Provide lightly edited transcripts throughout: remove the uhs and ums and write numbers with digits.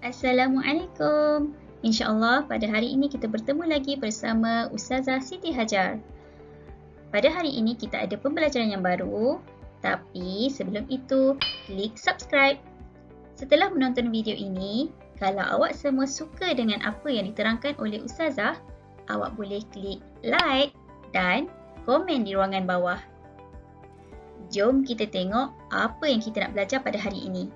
Assalamualaikum. InsyaAllah pada hari ini kita bertemu lagi bersama Ustazah Siti Hajar. Pada hari ini kita ada pembelajaran yang baru, tapi sebelum itu klik subscribe. Setelah menonton video ini, kalau awak semua suka dengan apa yang diterangkan oleh Ustazah, awak boleh klik like dan komen di ruangan bawah. Jom kita tengok apa yang kita nak belajar pada hari ini.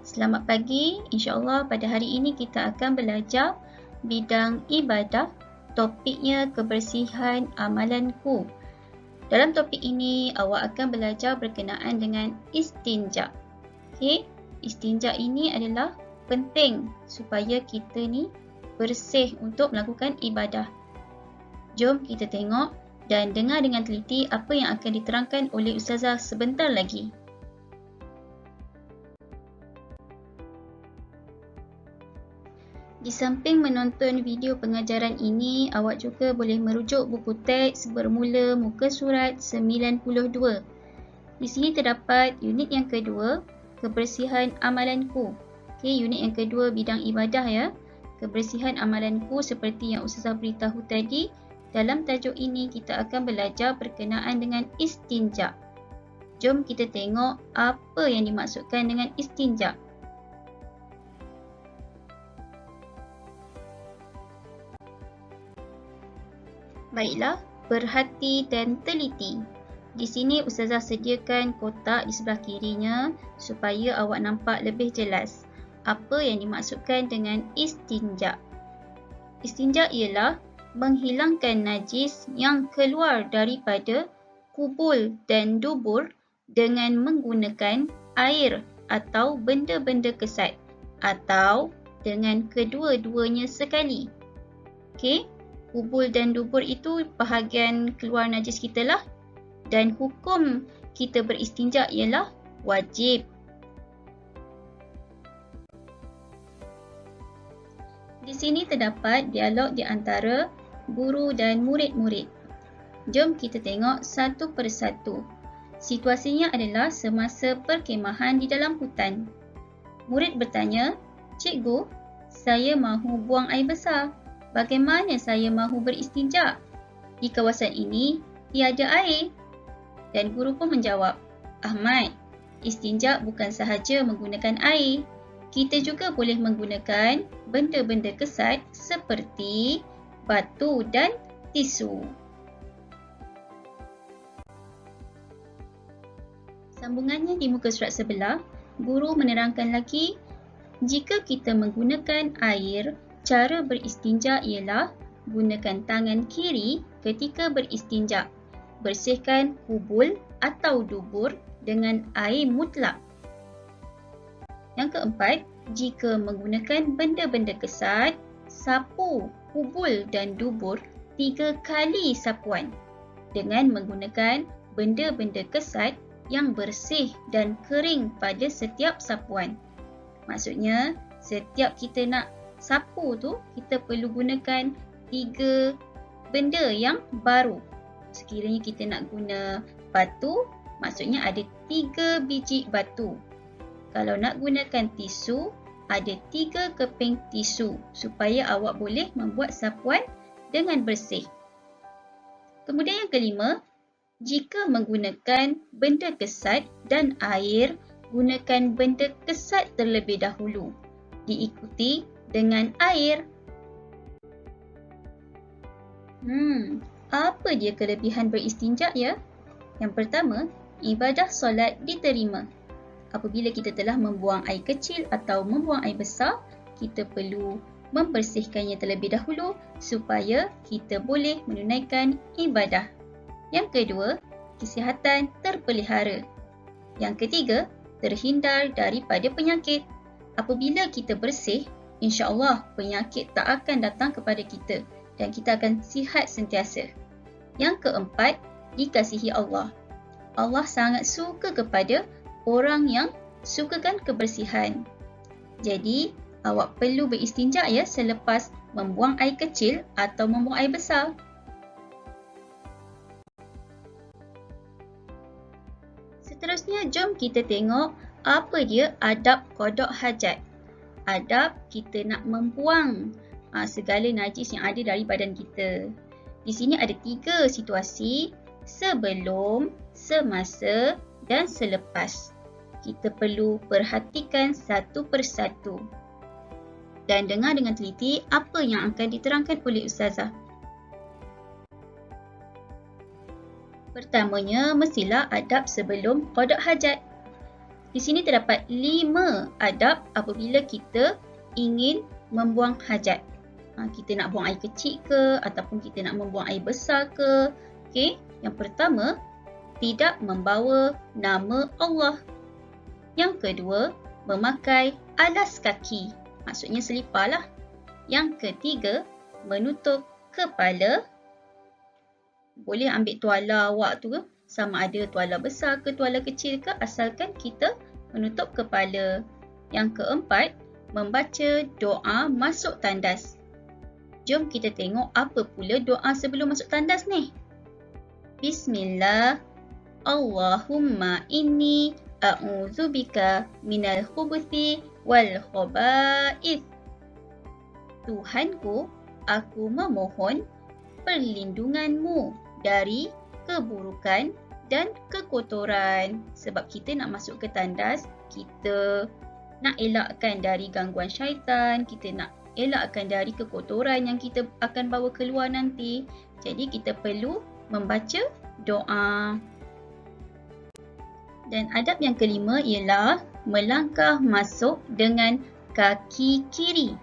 Selamat pagi, insyaAllah pada hari ini kita akan belajar bidang ibadah, topiknya kebersihan amalanku. Dalam topik ini, awak akan belajar berkenaan dengan istinja. Okay? Istinja ini adalah penting supaya kita ni bersih untuk melakukan ibadah. Jom kita tengok dan dengar dengan teliti apa yang akan diterangkan oleh Ustazah sebentar lagi. Di samping menonton video pengajaran ini, awak juga boleh merujuk buku teks bermula muka surat 92. Di sini terdapat unit yang kedua, kebersihan amalanku. Okey, unit yang kedua bidang ibadah ya. Kebersihan amalanku seperti yang Ustazah beritahu tadi. Dalam tajuk ini kita akan belajar berkenaan dengan istinja. Jom kita tengok apa yang dimaksudkan dengan istinja. Baiklah, berhati dan teliti. Di sini Ustazah sediakan kotak di sebelah kirinya supaya awak nampak lebih jelas apa yang dimaksudkan dengan istinja. Istinja ialah menghilangkan najis yang keluar daripada kubul dan dubur dengan menggunakan air atau benda-benda kesat atau dengan kedua-duanya sekali. Okey? Kubul dan dubur itu bahagian keluar najis kita lah, dan hukum kita beristinja ialah wajib. Di sini terdapat dialog di antara guru dan murid-murid. Jom kita tengok satu persatu. Situasinya adalah semasa perkemahan di dalam hutan. Murid bertanya, "Cikgu, saya mahu buang air besar. Bagaimana saya mahu beristinja? Di kawasan ini tiada air." Dan guru pun menjawab, "Ahmad, istinja bukan sahaja menggunakan air. Kita juga boleh menggunakan benda-benda kesat seperti batu dan tisu." Sambungannya di muka surat sebelah, guru menerangkan lagi, jika kita menggunakan air, cara beristinja ialah gunakan tangan kiri ketika beristinja. Bersihkan kubul atau dubur dengan air mutlak. Yang keempat, jika menggunakan benda-benda kesat, sapu kubul dan dubur 3 kali sapuan dengan menggunakan benda-benda kesat yang bersih dan kering pada setiap sapuan. Maksudnya, setiap kita nak sapu tu, kita perlu gunakan 3 benda yang baru. Sekiranya kita nak guna batu, maksudnya ada 3 biji batu. Kalau nak gunakan tisu, ada 3 keping tisu supaya awak boleh membuat sapuan dengan bersih. Kemudian yang kelima, jika menggunakan benda kesat dan air, gunakan benda kesat terlebih dahulu, diikuti dengan air. Apa dia kelebihan beristinja ya? Yang pertama, ibadah solat diterima. Apabila kita telah membuang air kecil atau membuang air besar, kita perlu membersihkannya terlebih dahulu supaya kita boleh menunaikan ibadah. Yang kedua, kesihatan terpelihara. Yang ketiga, terhindar daripada penyakit. Apabila kita bersih, insya-Allah penyakit tak akan datang kepada kita dan kita akan sihat sentiasa. Yang keempat, dikasihi Allah. Allah sangat suka kepada orang yang sukakan kebersihan. Jadi, awak perlu beristinja ya selepas membuang air kecil atau membuang air besar. Seterusnya, jom kita tengok apa dia adab qada hajat. adab kita nak membuang segala najis yang ada dari badan kita. Di sini ada 3 situasi: sebelum, semasa dan selepas. Kita perlu perhatikan satu persatu dan dengar dengan teliti apa yang akan diterangkan oleh Ustazah. Pertamanya, mestilah adab sebelum qada hajat. Di sini terdapat 5 adab apabila kita ingin membuang hajat. Kita nak buang air kecil ke ataupun kita nak membuang air besar ke. Okey, yang pertama, tidak membawa nama Allah. Yang kedua, memakai alas kaki. Maksudnya selipar lah. Yang ketiga, menutup kepala. Boleh ambil tuala awak tu, sama ada tuala besar ke tuala kecil ke, asalkan kita menutup kepala. Yang keempat, membaca doa masuk tandas. Jom kita tengok apa pula doa sebelum masuk tandas ni. Bismillah, Allahumma inni a'udzubika minal khubuthi wal khaba'ith. Tuhanku, aku memohon perlindunganmu dari keburukan dan kekotoran. Sebab kita nak masuk ke tandas, kita nak elakkan dari gangguan syaitan, kita nak elakkan dari kekotoran yang kita akan bawa keluar nanti. Jadi kita perlu membaca doa. Dan adab yang kelima ialah melangkah masuk dengan kaki kiri.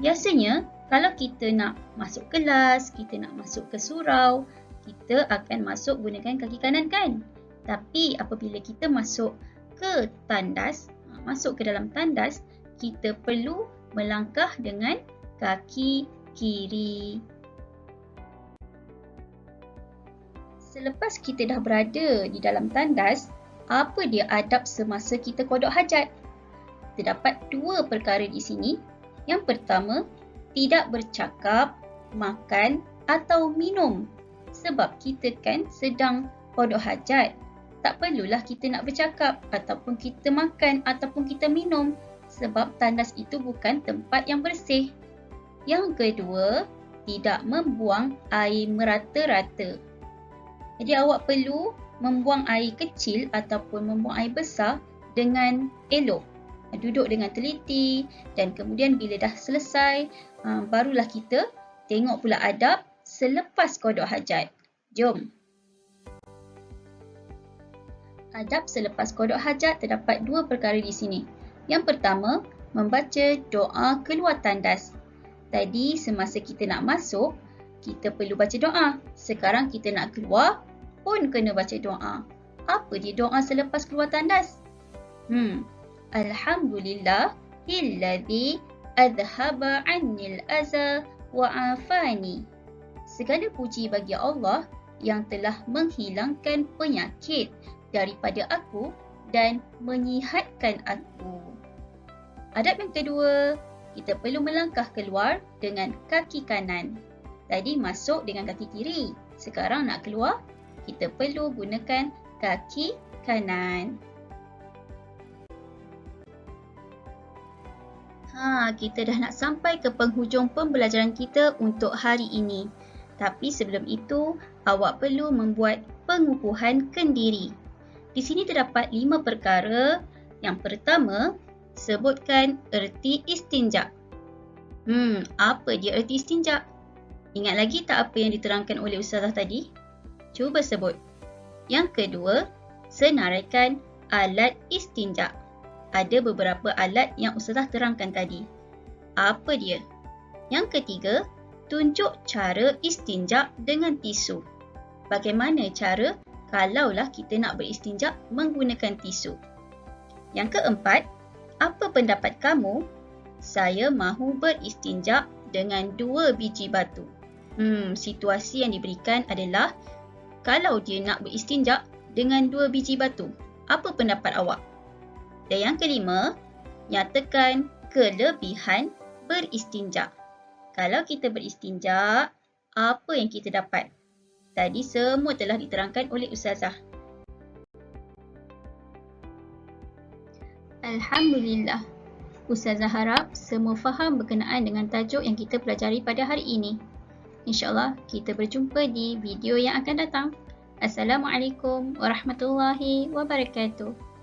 Biasanya kalau kita nak masuk kelas, kita nak masuk ke surau, kita akan masuk gunakan kaki kanan kan? Tapi apabila kita masuk ke tandas, masuk ke dalam tandas, kita perlu melangkah dengan kaki kiri. Selepas kita dah berada di dalam tandas, apa dia adab semasa kita qada hajat? Terdapat 2 perkara di sini. Yang pertama, tidak bercakap, makan atau minum. Sebab kita kan sedang qada hajat. Tak perlulah kita nak bercakap ataupun kita makan ataupun kita minum. Sebab tandas itu bukan tempat yang bersih. Yang kedua, tidak membuang air merata-rata. Jadi awak perlu membuang air kecil ataupun membuang air besar dengan elok. Duduk dengan teliti dan kemudian bila dah selesai, barulah kita tengok pula adab selepas qada hajat. Jom. Adab selepas qada hajat terdapat 2 perkara di sini. Yang pertama, membaca doa keluar tandas. Tadi semasa kita nak masuk, kita perlu baca doa. Sekarang kita nak keluar pun kena baca doa. Apa dia doa selepas keluar tandas? Alhamdulillah illadzi adhaba 'annil aza wa 'afani. Segala puji bagi Allah yang telah menghilangkan penyakit daripada aku dan menyihatkan aku. Adab yang kedua, kita perlu melangkah keluar dengan kaki kanan. Tadi masuk dengan kaki kiri. Sekarang nak keluar, kita perlu gunakan kaki kanan. Kita dah nak sampai ke penghujung pembelajaran kita untuk hari ini. Tapi sebelum itu, awak perlu membuat pengukuhan kendiri. Di sini terdapat 5 perkara. Yang pertama, sebutkan erti istinja. Apa dia erti istinja? Ingat lagi tak apa yang diterangkan oleh Ustazah tadi? Cuba sebut. Yang kedua, senaraikan alat istinja. Ada beberapa alat yang Ustazah terangkan tadi. Apa dia? Yang ketiga, tunjuk cara istinja dengan tisu. Bagaimana cara kalaulah kita nak beristinja menggunakan tisu? Yang keempat, apa pendapat kamu? Saya mahu beristinja dengan 2 biji batu. Situasi yang diberikan adalah kalau dia nak beristinja dengan 2 biji batu. Apa pendapat awak? Dan yang kelima, nyatakan kelebihan beristinja. Kalau kita beristinja, apa yang kita dapat? Tadi semua telah diterangkan oleh Ustazah. Alhamdulillah. Ustazah harap semua faham berkenaan dengan tajuk yang kita pelajari pada hari ini. InsyaAllah kita berjumpa di video yang akan datang. Assalamualaikum warahmatullahi wabarakatuh.